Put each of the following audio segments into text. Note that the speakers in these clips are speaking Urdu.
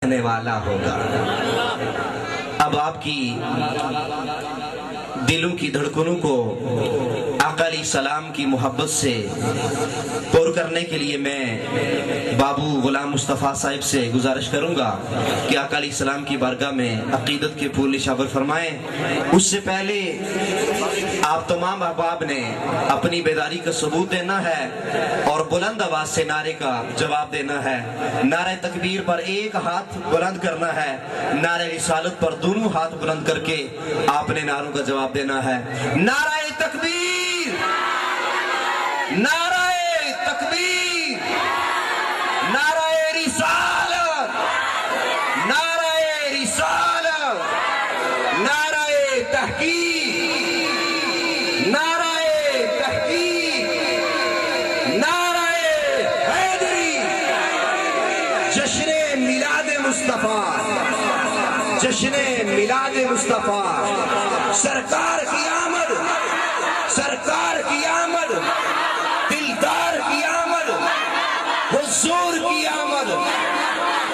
رہنے والا ہوگا۔ اب آپ کی دلوں کی دھڑکنوں کو آقا علیہ السلام کی محبت سے پر کرنے کے لیے میں بابو غلام مصطفیٰ صاحب سے گزارش کروں گا کہ آقا علیہ السلام کی بارگاہ میں عقیدت کے پھول نشاور فرمائیں۔ اس سے پہلے آپ تمام احباب نے اپنی بیداری کا ثبوت دینا ہے اور بلند آواز سے نعرے کا جواب دینا ہے۔ نعرہ تکبیر پر ایک ہاتھ بلند کرنا ہے، نعرہ رسالت پر دونوں ہاتھ بلند کر کے آپ نے نعروں کا جواب دینا ہے۔ نعرہ تکبیر، نعرہ تکبیر، نعرہ رسالت، نعرہ رسالت، نعرہ تحقیق، نعرہ تحقیق، نعرہ حیدری، جشن میلاد مصطفیٰ، جشن میلاد مصطفیٰ، سرکار کی آمد، سرکار کی آمد، دلدار کی آمد، حضور کی آمد،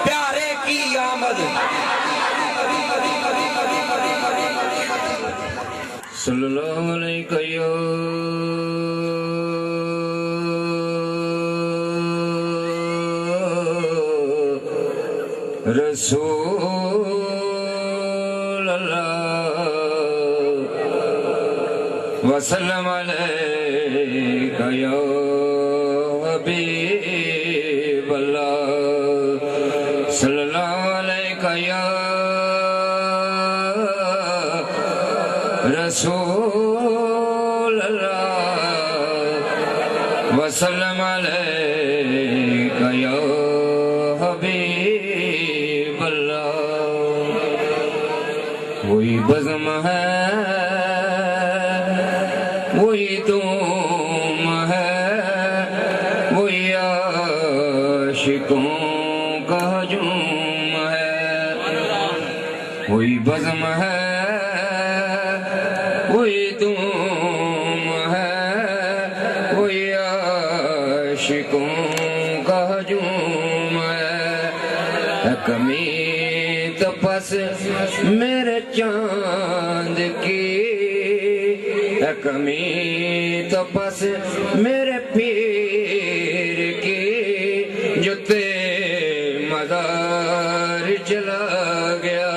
پیارے کی آمد۔ صلی اللہ علیہ یا رسول اللہ وسلم علیک یا حبیب اللہ صلی اللہ علیہ یا رسول اللہ وسلم علیک یا حبیب اللہ۔ وہی بزم ہے، وہی تم ہے، وہی عاشقوں کا ہجوم ہے۔ وہی بزم ہے، وہی تم ہے، وہی عاشقوں کا ہجوم ہے۔ کمی تو پس میرے چاند کی، کمی تو پس میرے پیر کی، جو تے مدار چلا گیا۔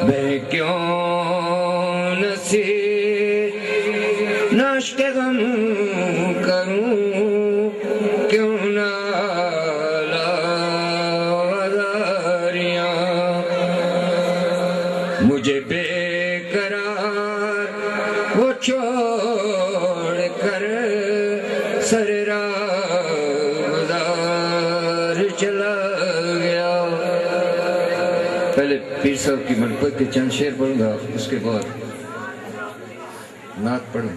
میں کیوں ناشک غم کروں، کیوں نالا وزاریاں، مجھے بے قرار وہ چھوڑ کر سر راہدار چلا گیا۔ پہلے پیر صاحب کی منقبت کے چند شعر پڑھوں گا، اس کے بعد نعت پڑھیں۔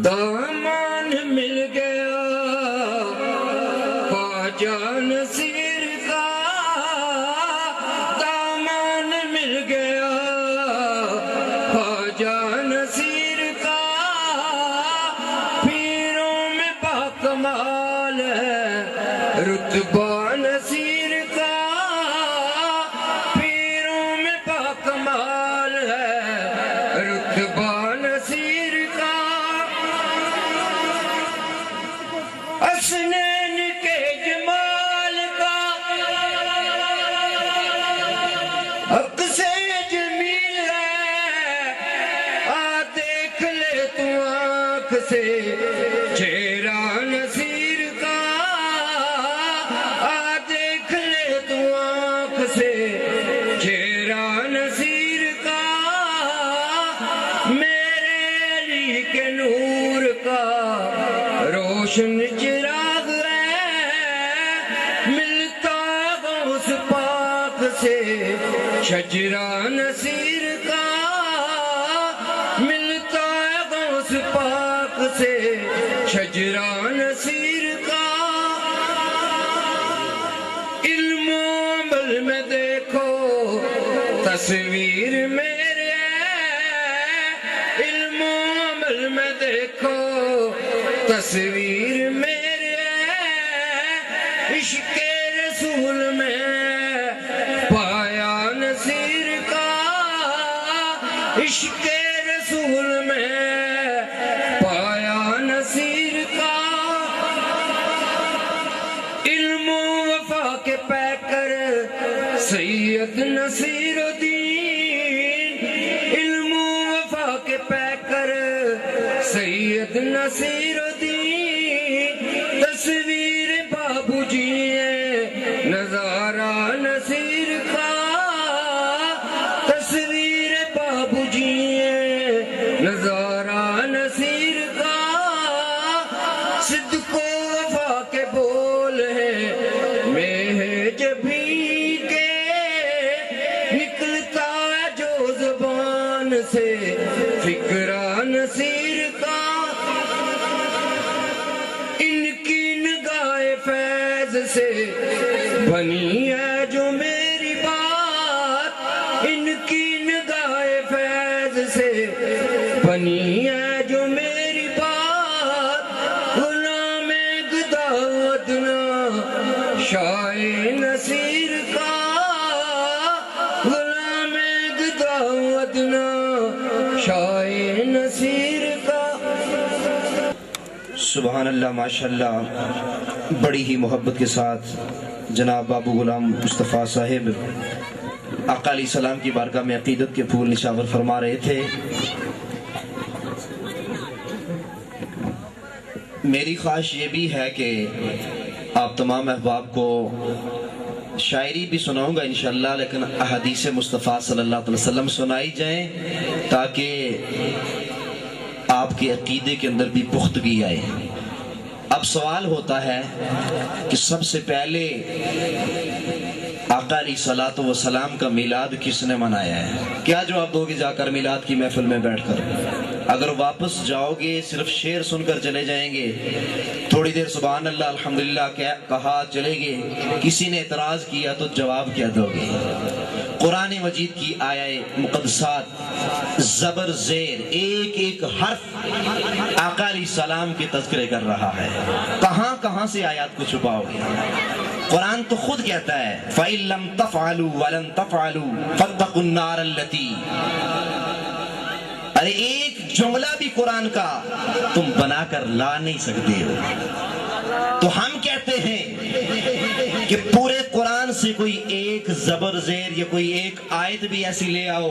دامان مل گیا خواجہ نصیر کا، دامان مل گیا خواجہ نصیر کا، پیروں میں باکمال ہے رتبہ نصیر کا، پیروں میں باکمال ہے رتبہ نصیر کا۔ حسنین کے جمال کا حق سے جمیل ہے، آ دیکھ لے تو آنکھ سے چہرہ نصیر کا، آ دیکھ لے تو آنکھ سے چہرہ نصیر کا۔ میرے علی کے نور کا روشن چراغ ہے، ملتا غوث پاک سے شجرہ نصیر کا، ملتا غوث پاک سے شجرہ نصیر کا۔ علم و عمل میں دیکھو تصویر میرے، علم و عمل میں دیکھو تصویر میرے، عشق رسول میں عشق رسول میں پایا نصیر کا، علم و وفا کے پیکر سید نصیر الدین، علم و وفا کے پیکر سید نصیر الدین، تصویر بابو جی ہے نظارہ نصیر کا، تصویر بابو جی ہے نظارہ نصیر کا، صدق و وفا کے بول ہے میں جبھی کے، نکلتا ہے جو زبان سے فکرہ نصیر کا، ان کی نگاہ فیض سے بنی ہے جو میری بات، ان کی نگاہ فیض سے بنی ہے جو میری بات، غلام گدا ادنا شاہ نصیر کا، غلام گدا ادنا شاہ نصیر کا۔ سبحان اللہ، ماشاءاللہ، بڑی ہی محبت کے ساتھ جناب بابو غلام مصطفیٰ صاحب آقا علیہ السلام کی بارگاہ میں عقیدت کے پھول نشاور فرما رہے تھے۔ میری خواہش یہ بھی ہے کہ آپ تمام احباب کو شاعری بھی سناؤں گا انشاءاللہ، لیکن احادیث مصطفیٰ صلی اللہ علیہ وسلم سنائی جائیں تاکہ آپ کے عقیدے کے اندر بھی پختگی آئے۔ اب سوال ہوتا ہے کہ سب سے پہلے آقا علیہ الصلوۃ والسلام کا میلاد کس نے منایا ہے؟ کیا جواب دو گے جا کر میلاد کی محفل میں بیٹھ کر؟ اگر واپس جاؤ گے صرف شعر سن کر چلے جائیں گے، تھوڑی دیر سبحان اللہ الحمدللہ کہا چلے گے، کسی نے اعتراض کیا تو جواب کیا دو گے؟ قرآن مجید کی آیہ مقدسات زبر زیر ایک ایک حرف آقا علیہ السلام کے تذکرے کر رہا ہے، کہاں کہاں سے آیات کو چھپاؤ گے؟ قرآن تو خود کہتا ہے فَإِن لَمْ تَفْعَلُوا وَلَن تَفْعَلُوا فَاتَّقُوا النَّارَ الَّتِي، ارے ایک جملہ بھی قرآن کا تم بنا کر لا نہیں سکتے ہو، تو ہم کہتے ہیں کہ پورے قرآن سے کوئی ایک زبر زیر یا کوئی ایک آیت بھی ایسی لے آؤ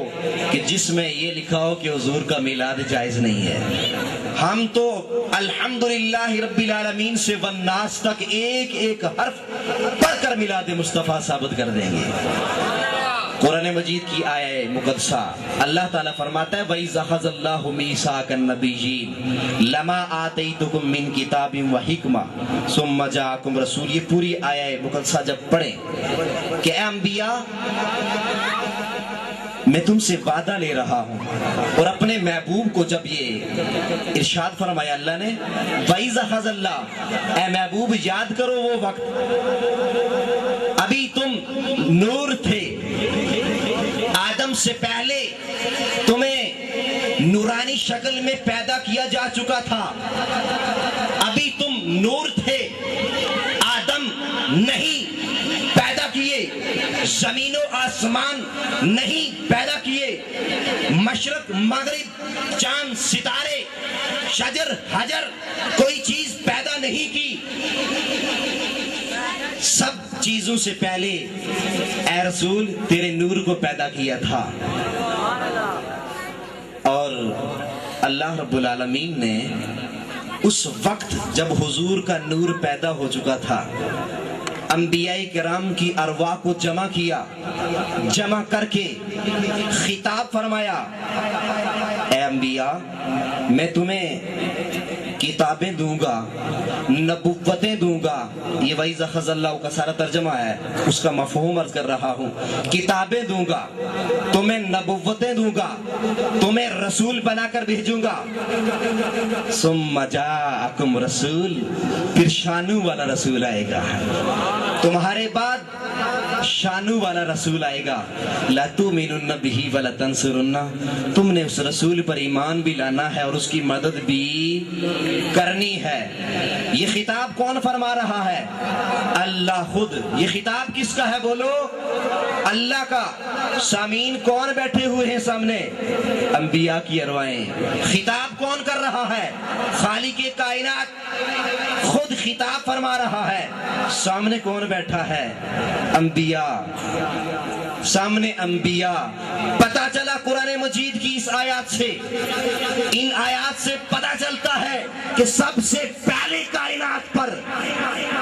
کہ جس میں یہ لکھا ہو کہ حضور کا میلاد جائز نہیں ہے۔ ہم تو الحمدللہ رب العالمین سے والناس تک ایک ایک حرف پڑھ کر میلاد مصطفیٰ ثابت کر دیں گے۔ قرآن مجید کی آیہ مقدسہ اللہ تعالیٰ فرماتا ہے وَإِذْ أَخَذَ اللَّهُ مِيثَاقَ النَّبِيِّينَ لَمَا آتَيْتُكُم مِّن كِتَابٍ وَحِكْمَةٍ ثُمَّ جَاءَكُمْ رَسُولٌ، یہ پوری آیہ مقدسہ جب پڑھیں کہ اے انبیاء میں تم سے وعدہ لے رہا ہوں، اور اپنے محبوب کو جب یہ ارشاد فرمایا اللہ نے وَإِذْ أَخَذَ اللَّهُ، اے محبوب یاد کرو وہ وقت ابھی تم نور تھے، آدم سے پہلے تمہیں نورانی شکل میں پیدا کیا جا چکا تھا، ابھی تم نور تھے، آدم نہیں پیدا کیے، زمین و آسمان نہیں پیدا کیے، مشرق مغرب چاند ستارے شجر حجر کوئی چیز پیدا نہیں کی، سب چیزوں سے پہلے اے رسول تیرے نور کو پیدا کیا تھا۔ اور اللہ رب العالمین نے اس وقت جب حضور کا نور پیدا ہو چکا تھا انبیاء کرام کی ارواح کو جمع کیا، جمع کر کے خطاب فرمایا اے انبیاء میں تمہیں کتابیں دوں گا، نبوتیں دوں گا، یہ وَإِذْ أَخَذَ اللَّهُ کا سارا ترجمہ ہے، اس کا مفہوم عرض کر رہا ہوں، کتابیں دوں گا، تمہیں نبوتیں دوں گا، تمہیں رسول بنا کر بھیجوں گا، ثُمَّ جَاءَكُمْ رَسُولٌ، پھر شانوں والا رسول آئے گا، تمہارے بعد شانو والا رسول آئے گا، لَتُؤْمِنُنَّ بِهِ وَلَتَنْصُرُنَّ، تم نے اس رسول پر ایمان بھی لانا ہے اور اس کی مدد بھی کرنی ہے۔ یہ خطاب کون فرما رہا ہے؟ اللہ خود۔ یہ خطاب کس کا ہے بولو؟ اللہ کا۔ سامعین کون بیٹھے ہوئے ہیں سامنے؟ انبیاء کی ارواحیں۔ خطاب کون کر رہا ہے؟ خالق کائنات خود خطاب فرما رہا ہے۔ سامنے کون بیٹھا ہے؟ انبیاء۔ سامنے انبیاء۔ پتہ چلا قرآن مجید کی اس آیات سے، ان آیات سے پتہ چلتا ہے کہ سب سے پہلے کائنات پر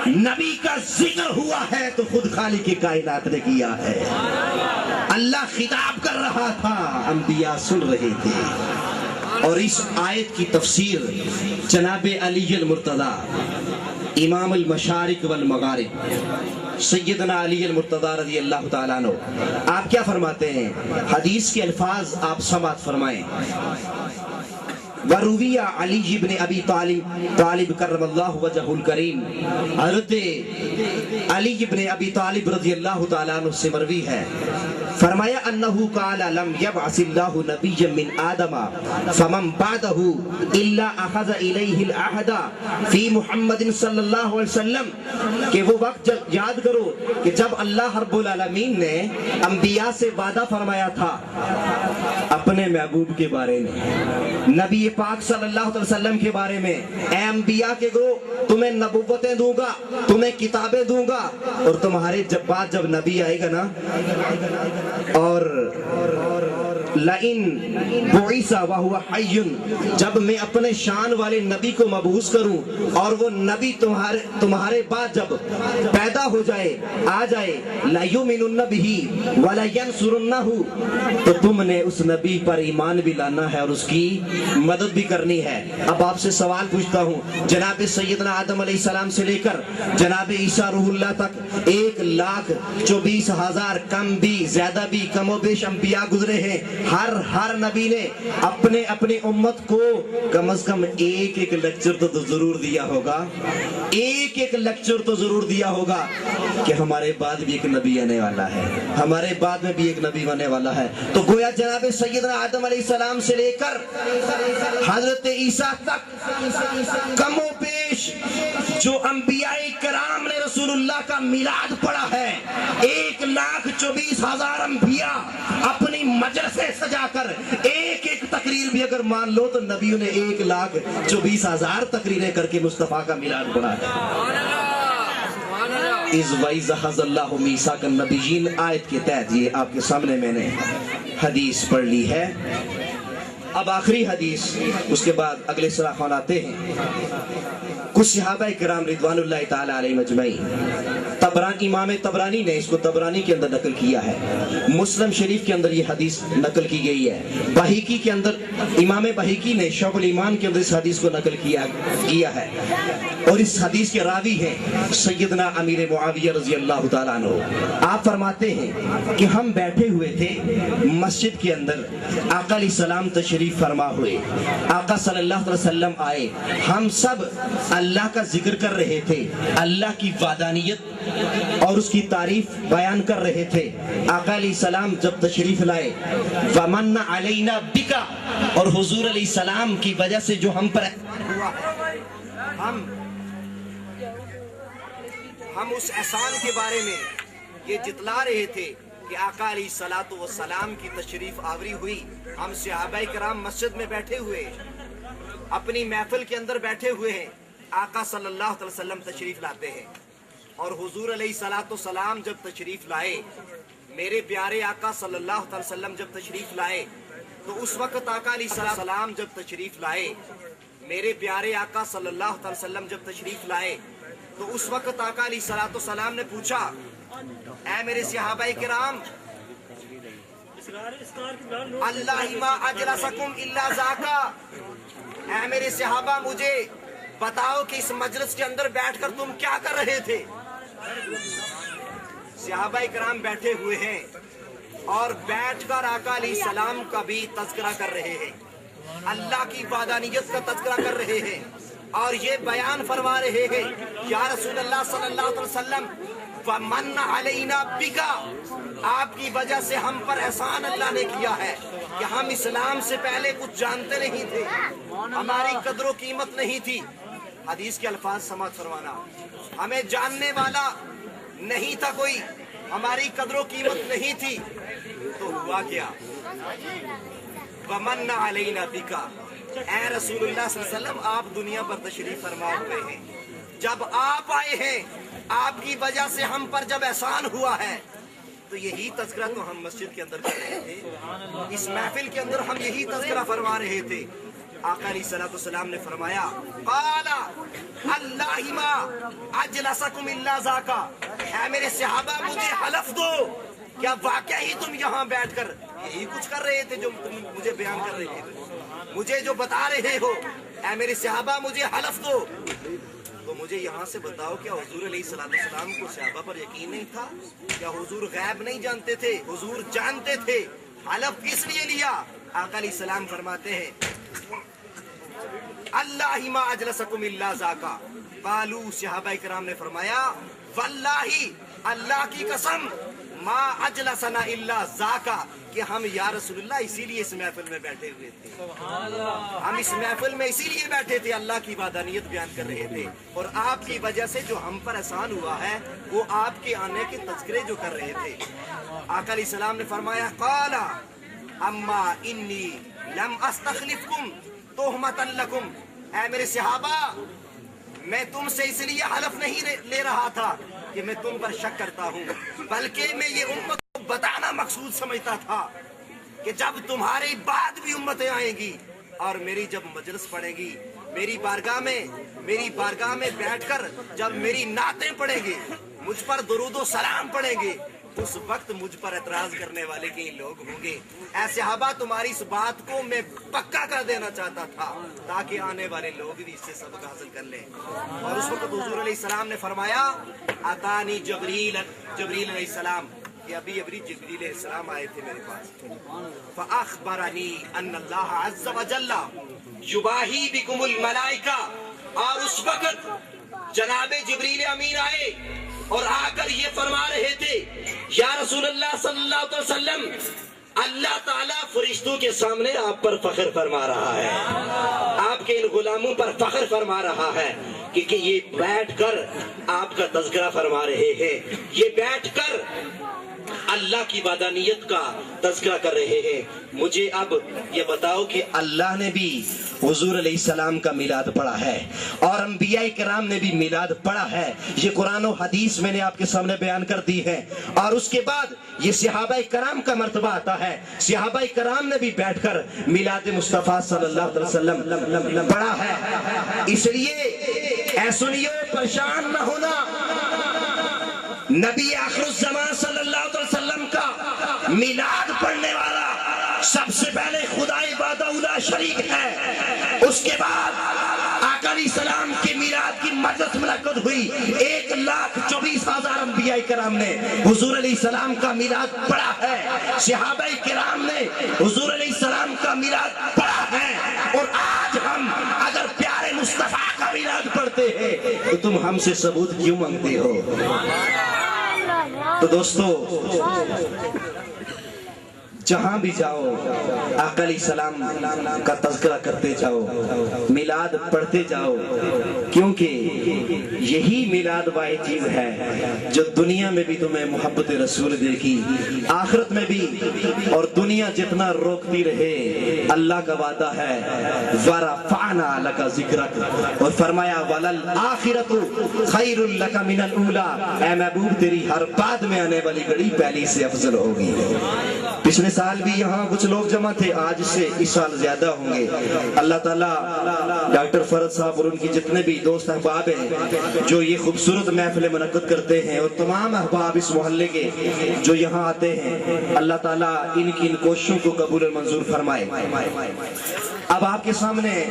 نبی کا ذکر ہوا ہے تو خود خالق کائنات نے کیا ہے۔ اللہ خطاب کر رہا تھا، انبیاء سن رہے تھے۔ اور اس آیت کی تفسیر جناب علی المرتضی امام المشارق والمغارب سیدنا علی المرتضی رضی اللہ تعالیٰ عنہ آپ کیا فرماتے ہیں؟ حدیث کے الفاظ آپ سماعت فرمائیں۔ وروی علی بن ابی طالب کرم اللہ وجہ الکریم، حضرت علی بن ابی طالب رضی اللہ تعالیٰ عنہ سے مروی ہے، فرمایا انہو قال لم یبعث اللہ نبی من آدم فمن بعدہ الا اخذ الیہ العہد فی محمد صلی اللہ علیہ وسلم، کہ وہ وقت یاد کرو کہ جب اللہ رب العالمین نے انبیاء سے وعدہ فرمایا تھا اپنے محبوب کے بارے میں، نبی پاک صلی اللہ علیہ وسلم کے بارے میں، اے انبیاء کے گروہ تمہیں نبوتیں دوں گا، تمہیں کتابیں دوں گا، اور تمہارے بعد جب نبی آئے گا نا، اور لَإِن بُعِثَ وَهُوَ حَيٌّ، جب میں اپنے شان والے نبی کو مبعوث کروں اور وہ نبی تمہارے بعد جب پیدا ہو جائے، آ جائے، لَيُؤْمِنُنَّ بِهِ وَلَيَنْصُرُنَّهُ، تو تم نے اس نبی پر ایمان بھی لانا ہے اور اس کی مدد بھی کرنی ہے۔ اب آپ سے سوال پوچھتا ہوں، جناب سیدنا آدم علیہ السلام سے لے کر جناب عیسیٰ روح اللہ تک 1,24,000 کم بھی زیادہ بھی کم و بیش انبیاء گزرے ہیں۔ ہر نبی نے اپنے امت کو کم از کم ایک لیکچر تو ضرور دیا ہوگا، ایک لیکچر تو ضرور دیا ہوگا کہ ہمارے بعد بھی ایک نبی آنے والا ہے، ہمارے بعد میں بھی ایک نبی آنے والا ہے۔ تو گویا جناب سیدنا آدم علیہ السلام سے لے کر حضرت عیسیٰ تک کم و بیش جو انبیاء کرام نے رسول اللہ کا میلاد پڑھا ہے، 1,24,000 انبیاء اپنی مجلسیں سجا کر ایک تقریر بھی اگر مان لو تو نبیوں نے 1,24,000 تقریریں کر کے مصطفیٰ کا میلاد پڑھا ہے۔ اِذْ وَإِذْ أَخَذَ اللَّهُ مِيثَاقَ النَّبِيِّينَ آیت کے تحت یہ آپ کے سامنے میں نے حدیث پڑھ لی ہے۔ اب آخری حدیث، اس کے بعد اگلے سراخوان آتے ہیں۔ کچھ صحابہ کرام رضوان اللہ تعالی علیہ مجمعین، امام طبرانی نے اس کو طبرانی کے اندر نقل کیا ہے، مسلم شریف کے اندر یہ حدیث نقل کی گئی ہے، بہیقی کے اندر امام بہیقی نے شعب الایمان کے اندر اس حدیث کو نقل کیا ہے، اور اس حدیث کے راوی ہیں سیدنا امیر معاویہ رضی اللہ تعالیٰ عنہ۔ آپ فرماتے ہیں کہ ہم بیٹھے ہوئے تھے مسجد کے اندر، آقا علیہ السلام تشریف فرما ہوئے، آقا صلی اللہ علیہ وسلم آئے، ہم سب اللہ کا ذکر کر رہے تھے، اللہ کی وحدانیت اور اس کی تعریف بیان کر رہے تھے۔ آقا علیہ السلام جب تشریف لائے، وَمَنَّ عَلَيْنَا بِكَ، اور حضور علیہ السلام کی وجہ سے جو ہم پر ہوا، ہم اس احسان کے بارے میں یہ جتلا رہے تھے کہ آقا علیہ الصلوۃ والسلام کی تشریف آوری ہوئی، ہم صحابہ کرام مسجد میں بیٹھے ہوئے، اپنی محفل کے اندر بیٹھے ہوئے ہیں، آقا صلی اللہ علیہ وسلم تشریف لاتے ہیں، اور حضور علیہ الصلوۃ والسلام جب تشریف لائے، میرے پیارے آقا صلی اللہ علیہ وسلم جب تشریف لائے، تو اس وقت آقا علیہ السلام جب تشریف لائے، میرے پیارے آقا صلی اللہ علیہ وسلم جب تشریف لائے، تو اس وقت آقا علیہ السلام نے پوچھا، اے میرے صحابہ کرام، اللہ ما اجلسکم الا ذاکا، اے میرے صحابہ مجھے بتاؤ کہ اس مجلس کے اندر بیٹھ کر تم کیا کر رہے تھے؟ صحابہ کرام بیٹھے ہوئے ہیں اور بیٹھ کر آقا علیہ السلام کا بھی تذکرہ کر رہے ہیں، اللہ کی وحدانیت کا تذکرہ کر رہے ہیں، اور یہ بیان فرما رہے ہیں، یا رسول اللہ صلی اللہ علیہ وسلم وَمَنَّ عَلَيْنَا بِكَ، آپ کی وجہ سے ہم پر احسان اللہ نے کیا ہے کہ ہم اسلام سے پہلے کچھ جانتے نہیں تھے، ہماری قدر و قیمت نہیں تھی۔ حدیث کے الفاظ سماعت فرمانا، ہمیں جاننے والا نہیں تھا کوئی، ہماری قدر و قیمت نہیں تھی، تو ہوا کیا؟ وَمَنَّ عَلَيْنَا بِكَ، اے رسول اللہ صلی اللہ علیہ وسلم آپ دنیا پر تشریف فرما ہوئے ہیں، جب آپ آئے ہیں آپ کی وجہ سے ہم پر جب احسان ہوا ہے، تو یہی تذکرہ تو ہم مسجد کے اندر کر رہے تھے، اس محفل کے اندر ہم یہی تذکرہ فرما رہے تھے۔ آقا علیہ الصلوۃ والسلام نے فرمایا قال اللہ ما اجلسکم الا ذاکا، اے میرے صحابہ مجھے حلف دو، کیا واقعی تم یہاں بیٹھ کر یہی کچھ کر رہے تھے جو تم مجھے بیان کر رہے تھے، مجھے جو بتا رہے ہو؟ اے میرے صحابہ مجھے حلف دو۔ تو مجھے یہاں سے بتاؤ، کیا حضور علیہ السلام کو صحابہ پر یقین نہیں تھا؟ کیا حضور غیب نہیں جانتے تھے؟ حضور جانتے تھے۔ حلف کس لیے لیا؟ آقا علیہ السلام فرماتے ہیں اللہ ما اجلسکم الا ذاکا، قالو، صحابہ کرام نے فرمایا واللہ، اللہ کی قسم، ما اجلسنا الا ذاکا، کہ ہم یا رسول اللہ اسی لیے اس محفل میں بیٹھے ہوئے تھے، ہم اس محفل میں اسی لیے بیٹھے تھے، اللہ کی وحدانیت بیان کر رہے تھے، اور آپ کی وجہ سے جو ہم پر احسان ہوا ہے وہ آپ کے آنے کے تذکرے جو کر رہے تھے۔ آقا علیہ السلام نے فرمایا قال اما انی لم استخلفکم تہمۃ لکم، اے میرے صحابہ میں تم سے اس لیے حلف نہیں لے رہا تھا کہ میں تم پر شک کرتا ہوں، بلکہ میں یہ امت کو بتانا مقصود سمجھتا تھا کہ جب تمہاری بعد بھی امتیں آئیں گی اور میری جب مجلس پڑے گی، میری بارگاہ میں بیٹھ کر جب میری نعتیں پڑھیں گے، مجھ پر درود و سلام پڑھیں گے، اس وقت مجھ پر اعتراض کرنے والے کئی لوگ ہوں گے۔ اے صحابہ تمہاری اس بات کو میں پکا کر دینا چاہتا تھا تاکہ آنے والے لوگ بھی اس سے سبق حاصل کر لیں۔ اور اس وقت حضور علیہ السلام نے فرمایا اتانی جبریل علیہ السلام، کہ ابھی جبریل علیہ السلام آئے تھے میرے پاس، فاخبرنی ان اللہ عز وجل یباہی بکم الملائکہ، اور اس وقت جناب جبریل امین آئے اور آ کر یہ فرما رہے تھے یا رسول اللہ صلی اللہ علیہ وسلم، اللہ تعالیٰ فرشتوں کے سامنے آپ پر فخر فرما رہا ہے، آپ کے ان غلاموں پر فخر فرما رہا ہے، کیونکہ یہ بیٹھ کر آپ کا تذکرہ فرما رہے ہیں، یہ بیٹھ کر اللہ کی وحدانیت کا تذکرہ کر رہے ہیں۔ مجھے اب یہ بتاؤ کہ اللہ نے بھی حضور علیہ السلام کا میلاد پڑھا ہے اور انبیاء کرام نے بھی میلاد پڑھا ہے، یہ قرآن و حدیث میں نے آپ کے سامنے بیان کر دی ہے، اور اس کے بعد یہ صحابہ کرام کا مرتبہ آتا ہے، صحابہ کرام نے بھی بیٹھ کر میلاد مصطفیٰ صلی اللہ علیہ وسلم پڑھا ہے۔ اس لیے اے سنیو پریشان نہ ہونا، نبی آخر الزمان صلی اللہ علیہ وسلم کا میلاد پڑھنے والا سب سے پہلے خدا وحدہ لا شریک ہے، اس کے بعد آقا علیہ السلام کے میلاد کی مجلس منعقد ہوئی، 1,24,000 انبیاء کرام نے حضور علیہ السلام کا میلاد پڑھا ہے، صحابہ کرام نے حضور علیہ السلام کا میلاد پڑھا ہے، اور آج ہم اگر پیارے مصطفیٰ کا میلاد پڑھتے ہیں تو تم ہم سے ثبوت کیوں مانگتے ہو؟ تو دوستو جہاں بھی جاؤ آقا علیہ السلام کا تذکرہ کرتے جاؤ، میلاد پڑھتے جاؤ، کیونکہ یہی میلاد واحد چیز ہے جو دنیا میں بھی تمہیں محبت رسول دے گی، آخرت میں بھی، اور دنیا جتنا روکتی رہے اللہ کا وعدہ ہے وَرَفَعْنَا لَكَ ذِكْرَكَ، اور فرمایا وَلَلْآخِرَةُ خَيْرٌ لَكَ مِنَ الْأُولَى، اے محبوب تیری ہر بعد میں آنے والی گھڑی پہلی سے افضل ہوگی۔ پچھلے سال بھی یہاں کچھ لوگ جمع تھے، آج سے اس سال زیادہ ہوں گے۔ اللہ تعالیٰ ڈاکٹر فرد صاحب اور ان کی جتنے بھی دوست احباب ہیں جو یہ خوبصورت محفل منعقد کرتے ہیں، اور تمام احباب اس محلے کے جو یہاں آتے ہیں، اللہ تعالیٰ ان کی ان کوششوں کو قبول اور منظور فرمائے۔ اب آپ کے سامنے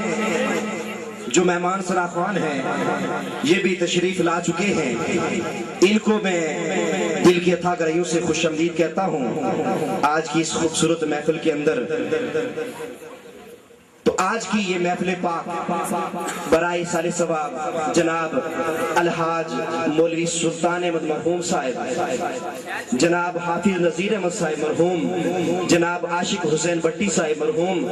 جو مہمان سراخوان ہیں یہ بھی تشریف لا چکے ہیں، ان کو میں دل کی اتھا گہرائیوں سے خوش آمدید کہتا ہوں۔ آج کی اس خوبصورت محفل کے اندر تو آج کی یہ محفل پاک برائے سال ثواب جناب الحاج مولوی سلطان احمد مرحوم صاحب، جناب حافظ نذیر احمد صاحب مرحوم، جناب عاشق حسین بٹی صاحب مرحوم،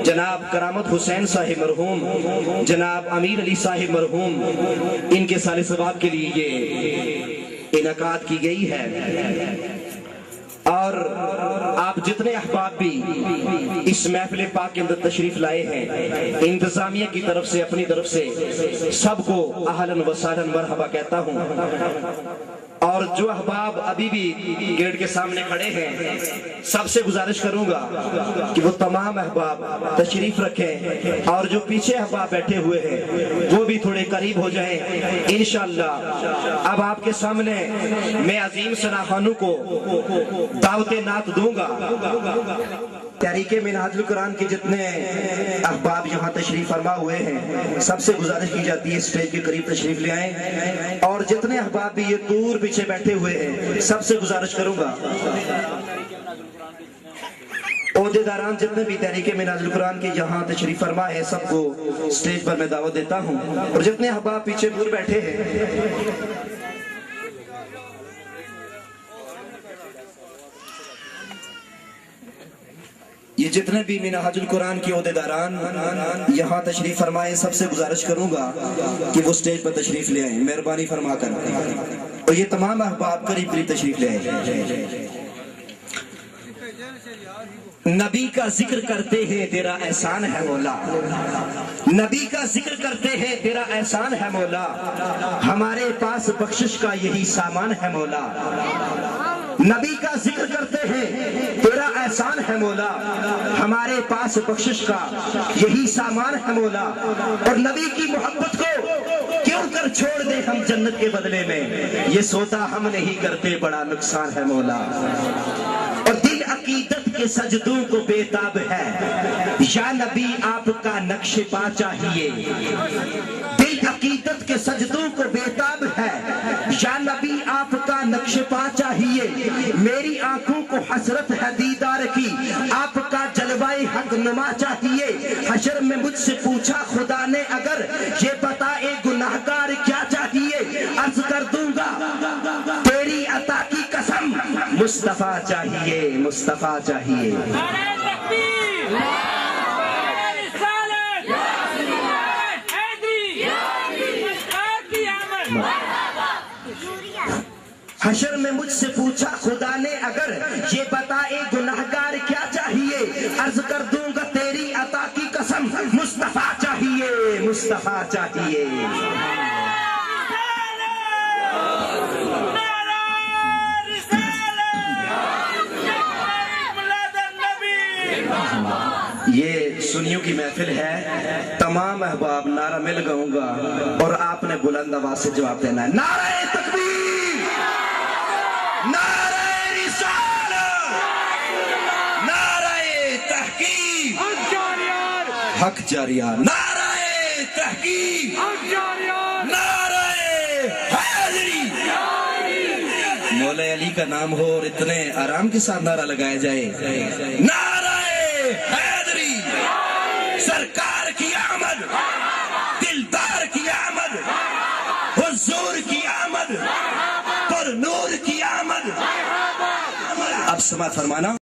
جناب کرامت حسین صاحب مرحوم، جناب امیر علی صاحب مرحوم، ان کے سال ثواب کے لیے یہ انعقاد کی گئی ہے۔ اور آپ جتنے احباب بھی اس محفل پاک کے اندر تشریف لائے ہیں، انتظامیہ کی طرف سے اپنی طرف سے سب کو اہلاً و سہلاً مرحبا کہتا ہوں۔ اور جو احباب ابھی بھی گیٹ کے سامنے کھڑے ہیں، سب سے گزارش کروں گا کہ وہ تمام احباب تشریف رکھیں، اور جو پیچھے احباب بیٹھے ہوئے ہیں وہ بھی تھوڑے قریب ہو جائیں انشاءاللہ۔ اب آپ کے سامنے میں عظیم ثنا خانوں کو دعوت نعت دوں گا۔ تحریک منہاج القرآن کے جتنے احباب یہاں تشریف فرما ہوئے ہیں، سب سے گزارش کی جاتی ہے اسٹیج کے قریب تشریف لے آئیں، اور جتنے احباب بھی یہ دور پیچھے بیٹھے ہوئے ہیں، سب سے گزارش کروں گا عہدیداران جتنے بھی تحریک منہاج القرآن کے یہاں تشریف فرما ہے، سب کو اسٹیج پر میں دعوت دیتا ہوں، اور جتنے احباب پیچھے دور بیٹھے ہیں، یہ جتنے بھی منہاج القرآن کے عہدیداران یہاں تشریف فرمائے، سب سے گزارش کروں گا کہ وہ سٹیج پر تشریف لے آئیں مہربانی فرما کر، اور یہ تمام احباب قریب قریب تشریف لے آئیں۔ نبی کا ذکر کرتے ہیں تیرا احسان ہے مولا، نبی کا ذکر کرتے ہیں تیرا احسان ہے مولا، ہمارے پاس بخشش کا یہی سامان ہے مولا۔ نبی کا ذکر کرتے ہیں تیرا احسان ہے مولا، ہمارے پاس بخشش کا یہی سامان ہے مولا، اور نبی کی محبت کو کیوں کر چھوڑ دے ہم جنت کے بدلے میں، یہ سوتا ہم نہیں کرتے بڑا نقصان ہے مولا۔ اور دل عقیدت کے سجدوں کو بےتاب ہے، یا نبی آپ کا نقش پا چاہیے، دل عقیدت کے سجدوں کو بےتاب ہے، یا نبی آپ کا نقش پا چاہیے، میری آنکھوں کو حسرت ہے دیدار کی، آپ کا جلوہ حق نما چاہیے، حشر میں مجھ سے پوچھا خدا نے اگر، یہ بتائے گناہگار کیا چاہیے، عرض کر دوں گا تیری عطا کی قسم، مصطفیٰ چاہیے مصطفیٰ چاہیے۔ حشر میں مجھ سے پوچھا خدا نے اگر، یہ بتائے گناہگار کیا چاہیے، عرض کر دوں گا تیری عطا کی قسم، مصطفیٰ چاہیے مصطفیٰ چاہیے۔ یہ سنیوں کی محفل ہے، تمام احباب نعرہ میں لگاؤں گا اور آپ نے بلند آواز سے جواب دینا ہے۔ نعرہ تکبیر، نعرہ رسالت، نعرہ تحقیق، حق جاریہ، نعرہ تحقیق، نعرہ حیدری۔ مولا علی کا نام ہو اور اتنے آرام کے ساتھ نعرہ لگایا جائے، نعرہ حیدری، سرکار کی آمد، دلدار کی آمد، حضور کی آمد، پر نور کی آمد۔ اب سماعت فرمانا۔